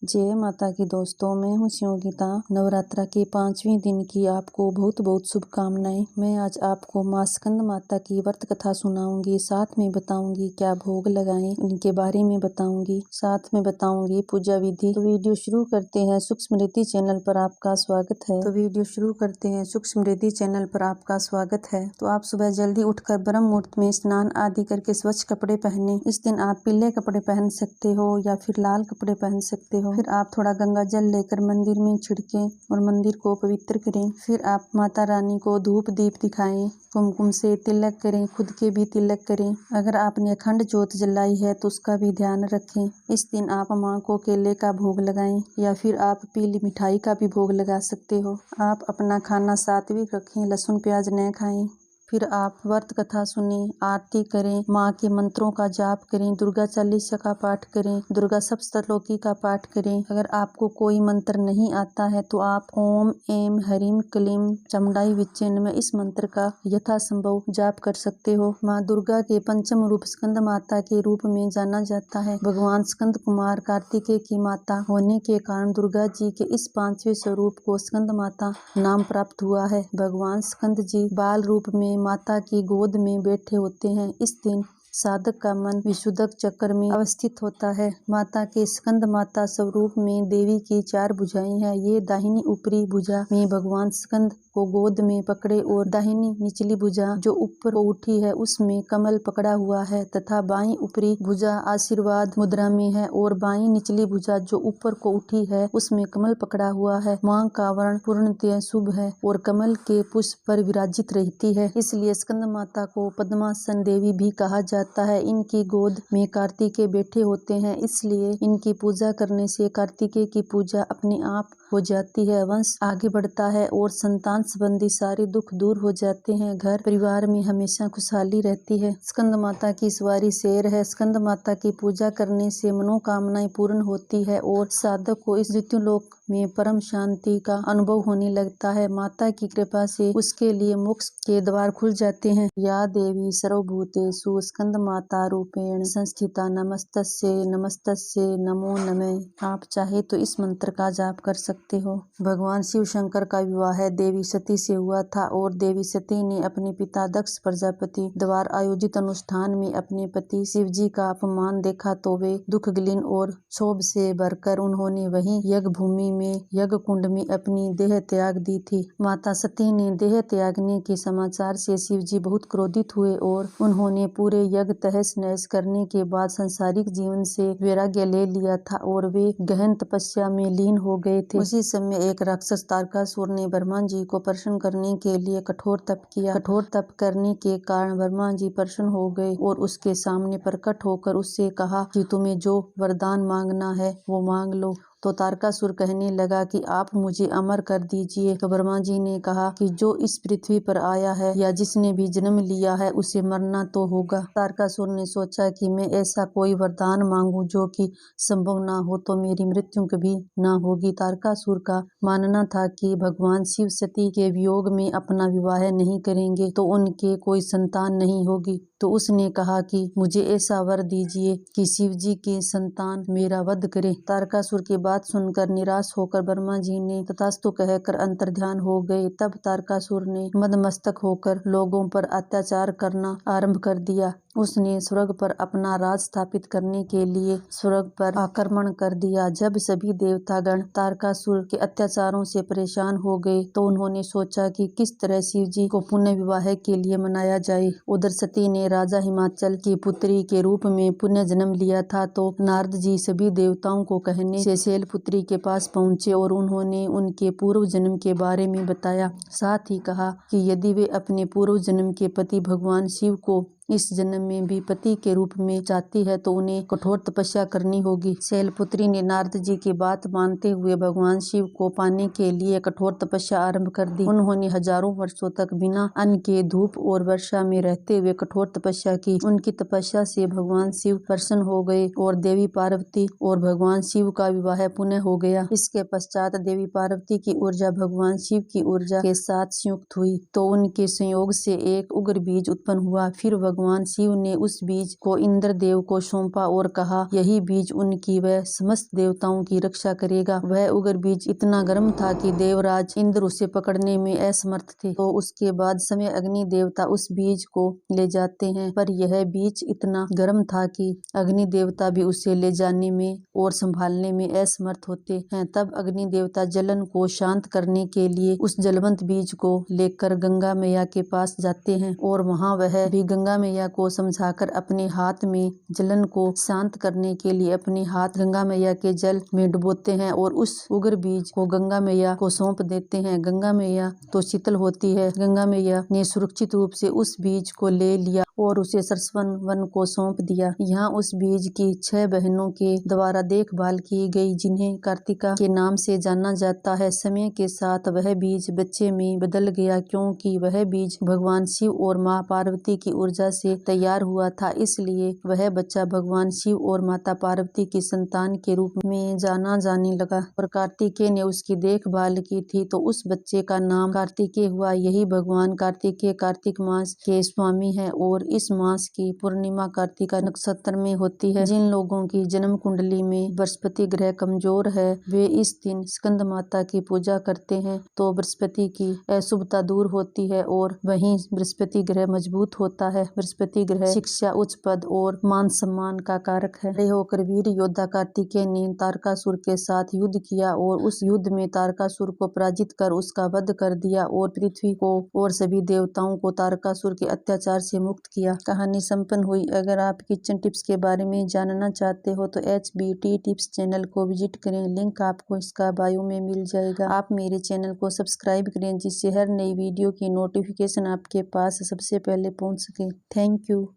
जय माता की दोस्तों, मैं हूँ शिवगीता। नवरात्रा के 5वें दिन की आपको बहुत बहुत शुभकामनाएं। मैं आज आपको माँ स्कंद माता की व्रत कथा सुनाऊंगी, साथ में बताऊंगी क्या भोग लगाएं, इनके बारे में बताऊंगी, साथ में बताऊंगी पूजा विधि। तो वीडियो शुरू करते हैं। सुख समृद्धि चैनल पर आपका स्वागत है। सुख समृद्धि चैनल पर आपका स्वागत है। तो आप सुबह जल्दी उठकर ब्रह्म मुहूर्त में स्नान आदि करके स्वच्छ कपड़े पहने। इस दिन आप पीले कपड़े पहन सकते हो या फिर लाल कपड़े पहन सकते हो। फिर आप थोड़ा गंगा जल लेकर मंदिर में छिड़कें और मंदिर को पवित्र करें। फिर आप माता रानी को धूप दीप दिखाएं, कुमकुम से तिलक करें, खुद के भी तिलक करें। अगर आपने अखंड ज्योत जलाई है तो उसका भी ध्यान रखें। इस दिन आप माँ को केले का भोग लगाएं या फिर आप पीली मिठाई का भी भोग लगा सकते हो। आप अपना खाना सात्विक रखें, लहसुन प्याज न खाएं। फिर आप व्रत कथा सुने, आरती करें, माँ के मंत्रों का जाप करें, दुर्गा चालीसा का पाठ करें, दुर्गा सप्तशती का पाठ करें। अगर आपको कोई मंत्र नहीं आता है तो आप ओम ऐं ह्रीं क्लीं चामुंडाई विच्चे नमः इस मंत्र का यथासंभव जाप कर सकते हो। माँ दुर्गा के पंचम रूप स्कंद माता के रूप में जाना जाता है। भगवान स्कंद कुमार कार्तिकेय की माता होने के कारण दुर्गा जी के इस 5वें स्वरूप को स्कंद माता नाम प्राप्त हुआ है। भगवान स्कंद जी बाल रूप में माता की गोद में बैठे होते हैं। इस दिन साधक का मन विशुद्धक चक्र में अवस्थित होता है। माता के स्कंद माता स्वरूप में देवी की 4 भुजाएं हैं। ये दाहिनी ऊपरी भुजा में भगवान स्कंद को गोद में पकड़े और दाहिनी निचली भुजा जो ऊपर को उठी है उसमें कमल पकड़ा हुआ है तथा बाईं ऊपरी भुजा आशीर्वाद मुद्रा में है और बाईं निचली भुजा जो ऊपर को उठी है उसमें कमल पकड़ा हुआ है। मां का वर्ण पूर्णतः शुभ है और कमल के पुष्प पर विराजित रहती है, इसलिए स्कंद माता को पद्मासन देवी भी कहा जाता है। इनकी गोद में कार्तिकेय बैठे होते हैं, इसलिए इनकी पूजा करने से कार्तिकेय की पूजा अपने आप हो जाती है, वंश आगे बढ़ता है और संतान संबंधी सारे दुख दूर हो जाते हैं। घर परिवार में हमेशा खुशहाली रहती है। स्कंद माता की सवारी शेर है। स्कंद माता की पूजा करने से मनोकामनाएं पूर्ण होती है और साधक को इस मृत्यु लोक में परम शांति का अनुभव होने लगता है। माता की कृपा से उसके लिए मोक्ष के द्वार खुल जाते हैं। या देवी सर्वभूतेषु स्कंद माता रूपेण संस्थिता नमस्तस्यै नमस्तस्यै नमो नमः। आप चाहे तो इस मंत्र का जाप कर सकते हो। भगवान शिव शंकर का विवाह देवी सती से हुआ था और देवी सती ने अपने पिता दक्ष प्रजापति द्वारा आयोजित अनुष्ठान में अपने पति शिव जी का अपमान देखा तो वे दुख गिलीन और क्षोभ से भरकर उन्होंने वहीं यज्ञ भूमि में यज्ञ कुंड में अपनी देह त्याग दी थी। माता सती ने देह त्यागने के समाचार से शिव जी बहुत क्रोधित हुए और उन्होंने पूरे यज्ञ तहस नहस करने के बाद सांसारिक जीवन से वैराग्य ले लिया था और वे गहन तपस्या में लीन हो गए थे। उसी समय एक राक्षस तारकासुर ने ब्रह्मा जी को प्रसन्न करने के लिए कठोर तप किया। कठोर तप करने के कारण ब्रह्मा जी प्रसन्न हो गए और उसके सामने प्रकट होकर उससे कहा कि तुम्हें जो वरदान मांगना है वो मांग लो। तो तारकासुर कहने लगा कि आप मुझे अमर कर दीजिए। तो ब्रह्मा जी ने कहा कि जो इस पृथ्वी पर आया है या जिसने भी जन्म लिया है उसे मरना तो होगा। तारकासुर ने सोचा कि मैं ऐसा कोई वरदान मांगू जो कि संभव ना हो तो मेरी मृत्यु कभी ना होगी। तारकासुर का मानना था कि भगवान शिव सती के वियोग में अपना विवाह नहीं करेंगे तो उनके कोई संतान नहीं होगी। तो उसने कहा कि मुझे ऐसा वर दीजिए कि शिव जी की संतान मेरा वध करे। तारकासुर की बात सुनकर निराश होकर ब्रह्मा जी ने तथास्तु कहकर अंतर्ध्यान हो गए। तब तारकासुर ने मदमस्तक होकर लोगों पर अत्याचार करना आरंभ कर दिया। उसने स्वर्ग पर अपना राज स्थापित करने के लिए स्वर्ग पर आक्रमण कर दिया। जब सभी देवतागण तारकासुर के अत्याचारों से परेशान हो गए तो उन्होंने सोचा कि किस तरह शिव जी को पुण्य विवाह के लिए मनाया जाए। उधर सती ने राजा हिमाचल की पुत्री के रूप में पुण्य जन्म लिया था तो नारद जी सभी देवताओं को कहने से शैलपुत्री के पास पहुंचे और उन्होंने उनके पूर्व जन्म के बारे में बताया। साथ ही कहा कि यदि वे अपने पूर्व जन्म के पति भगवान शिव को इस जन्म में भी पति के रूप में चाहती है तो उन्हें कठोर तपस्या करनी होगी। शैलपुत्री ने नारद जी की बात मानते हुए भगवान शिव को पाने के लिए कठोर तपस्या आरंभ कर दी। उन्होंने हजारों वर्षों तक बिना अन्न के धूप और वर्षा में रहते हुए कठोर तपस्या की। उनकी तपस्या से भगवान शिव प्रसन्न हो गए और देवी पार्वती और भगवान शिव का विवाह पुनः हो गया। इसके पश्चात देवी पार्वती की ऊर्जा भगवान शिव की ऊर्जा के साथ संयुक्त हुई तो उनके संयोग से एक उग्र बीज उत्पन्न हुआ। फिर भगवान शिव ने उस बीज को इंद्रदेव को सौंपा और कहा यही बीज उनकी व समस्त देवताओं की रक्षा करेगा। वह उग्र बीज इतना गर्म था कि देवराज इंद्र उसे पकड़ने में असमर्थ थे। तो उसके बाद समय अग्नि देवता उस बीज को ले जाते हैं, पर यह बीज इतना गर्म था कि अग्नि देवता भी उसे ले जाने में और संभालने में असमर्थ होते हैं। तब अग्नि देवता जलन को शांत करने के लिए उस जलवंत बीज को लेकर गंगा मैया के पास जाते हैं और वहां वह भी गंगा मैया को समझाकर अपने हाथ में जलन को शांत करने के लिए अपने हाथ गंगा मैया के जल में डुबोते हैं और उस उग्र बीज को गंगा मैया को सौंप देते हैं। गंगा मैया तो शीतल होती है। गंगा मैया ने सुरक्षित रूप से उस बीज को ले लिया और उसे सरसवन वन को सौंप दिया। यहाँ उस बीज की 6 बहनों के द्वारा देखभाल की गई, जिन्हें कार्तिका के नाम से जाना जाता है। समय के साथ वह बीज बच्चे में बदल गया, क्योंकि वह बीज भगवान शिव और माँ पार्वती की ऊर्जा से तैयार हुआ था, इसलिए वह बच्चा भगवान शिव और माता पार्वती की संतान के रूप में जाना जाने लगा और कार्तिकेय ने उसकी देखभाल की थी, तो उस बच्चे का नाम कार्तिकेय हुआ। यही भगवान कार्तिकेय कार्तिक मास के स्वामी है और इस मास की पूर्णिमा कार्तिका नक्षत्र में होती है। जिन लोगों की जन्म कुंडली में बृहस्पति ग्रह कमजोर है, वे इस दिन स्कंद माता की पूजा करते हैं तो बृहस्पति की अशुभता दूर होती है और वहीं बृहस्पति ग्रह मजबूत होता है। बृहस्पति ग्रह शिक्षा, उच्च पद और मान सम्मान का कारक है। बड़े होकर वीर योद्धा कार्तिकेय ने तारकासुर के साथ युद्ध किया और उस युद्ध में तारकासुर को पराजित कर उसका वध कर दिया और पृथ्वी को और सभी देवताओं को तारकासुर के अत्याचार से मुक्त किया। कहानी संपन्न हुई। अगर आप किचन टिप्स के बारे में जानना चाहते हो तो HBT टिप्स चैनल को विजिट करें, लिंक आपको इसका बायो में मिल जाएगा। आप मेरे चैनल को सब्सक्राइब करें, जिससे हर नई वीडियो की नोटिफिकेशन आपके पास सबसे पहले पहुंच सके। Thank you.